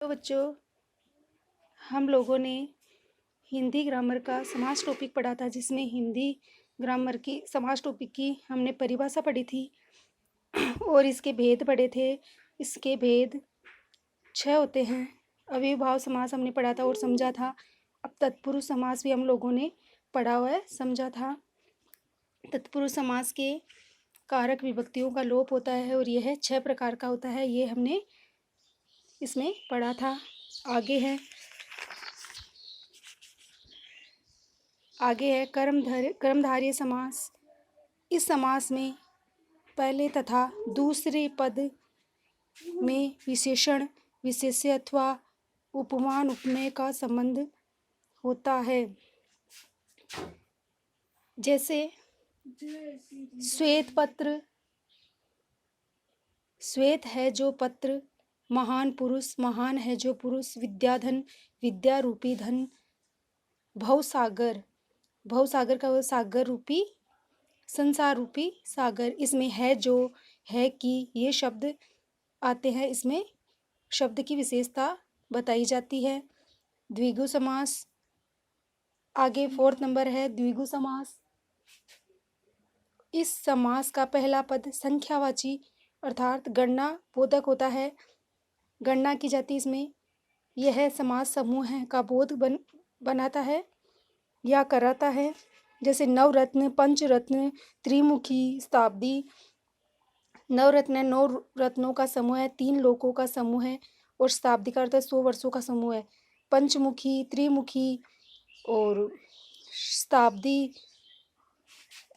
तो बच्चों, हम लोगों ने हिंदी ग्रामर का समास टॉपिक पढ़ा था, जिसमें हिंदी ग्रामर की समास टॉपिक की हमने परिभाषा पढ़ी थी और इसके भेद पढ़े थे। इसके भेद 6 होते हैं। अविर्भाव समास हमने पढ़ा था और समझा था। अब तत्पुरुष समास भी हम लोगों ने पढ़ा हुआ है, समझा था। तत्पुरुष समास के कारक विभक्तियों का लोप होता है और यह 6 प्रकार का होता है। ये हमने इसमें पढ़ा था। आगे है कर्मधारय समास। इस समास में पहले तथा दूसरे पद में विशेषण, विशेष्य अथवा उपमान उपमेय का संबंध होता है। जैसे श्वेत पत्र, श्वेत है जो पत्र, महान पुरुष, महान है जो पुरुष, विद्याधन, विद्या रूपी धन, भवसागर, भवसागर का वो सागर रूपी, संसार रूपी सागर। इसमें है जो, है कि, ये शब्द आते हैं। इसमें शब्द की विशेषता बताई जाती है। द्विगु समास, आगे 4th नंबर है द्विगु समास। इस समास का पहला पद संख्यावाची अर्थात गणना बोधक होता है। गणना की जाती इसमें। यह समास समूह का बोध बनाता है या कराता है। जैसे नवरत्न, पंचरत्न, त्रिमुखी, शताब्दी। नवरत्न 9 रत्नों का समूह है, 3 लोकों का समूह है और शताब्दी का अर्थ 100 वर्षों का समूह है। पंचमुखी, त्रिमुखी और शताब्दी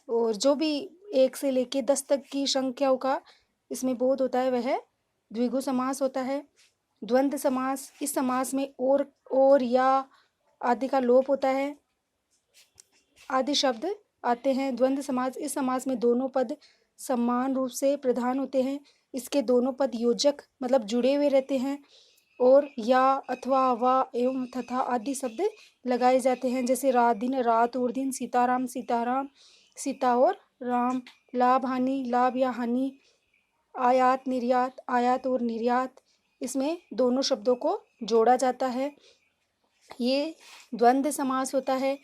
और जो भी 1 से लेके 10 तक की संख्याओं का इसमें बोध होता है, वह द्विगु समास होता है। द्वंद्व समास, इस समास में और या आदि का लोप होता है, आदि शब्द आते हैं। द्वंद्व समास, इस समास में दोनों पद समान रूप से प्रधान होते हैं। इसके दोनों पद योजक मतलब जुड़े हुए रहते हैं और या अथवा व एवं तथा आदि शब्द लगाए जाते हैं। जैसे रात दिन, रात और दिन, सीताराम, सीताराम, सीता और राम, लाभ हानि, लाभ या हानि, आयात निर्यात, आयात और निर्यात। इसमें दोनों शब्दों को जोड़ा जाता है। ये द्वंद्व समास होता है।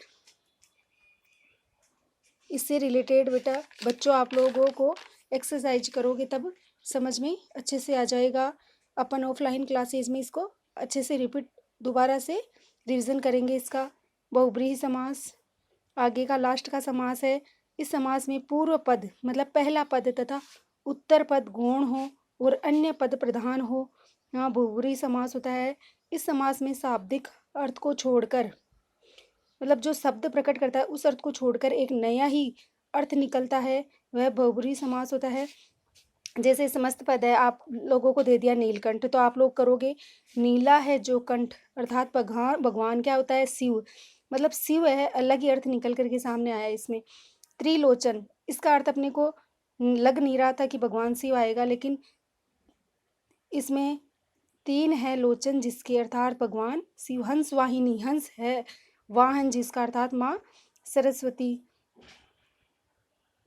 इससे रिलेटेड बेटा बच्चों आप लोगों को एक्सरसाइज करोगे तब समझ में अच्छे से आ जाएगा। अपन ऑफलाइन क्लासेस में इसको अच्छे से रिपीट दोबारा से रिवीजन करेंगे। इसका बहुब्रीहि समास आगे का लास्ट का समास है। इस समास में पूर्व पद मतलब पहला पद तथा उत्तर पद गौण हो और अन्य पद प्रधान हो, यहाँ बहुब्रीहि समास होता है। इस समास में शाब्दिक अर्थ को छोड़कर मतलब जो शब्द प्रकट करता है उस अर्थ को छोड़कर एक नया ही अर्थ निकलता है, वह बहुब्रीहि समास होता है। जैसे समस्त पद है, आप लोगों को दे दिया नीलकंठ, तो आप लोग करोगे नीला है जो कंठ अर्थात भगवान क्या होता है, शिव, मतलब शिव है, अलग ही अर्थ निकल करके सामने आया है इसमें। त्रिलोचन, इसका अर्थ अपने को लग नहीं रहा था कि भगवान शिव आएगा, लेकिन इसमें 3 है लोचन जिसके अर्थात भगवान शिव। हंस वाहिनी, हंस है वाहन जिसका अर्थात माँ सरस्वती।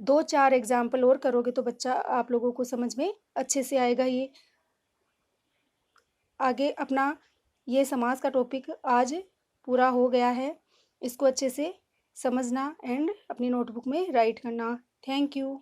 2-4 एग्जाम्पल और करोगे तो बच्चा आप लोगों को समझ में अच्छे से आएगा। ये आगे अपना ये समास का टॉपिक आज पूरा हो गया है। इसको अच्छे से समझना एंड अपनी नोटबुक में राइट करना। Thank you.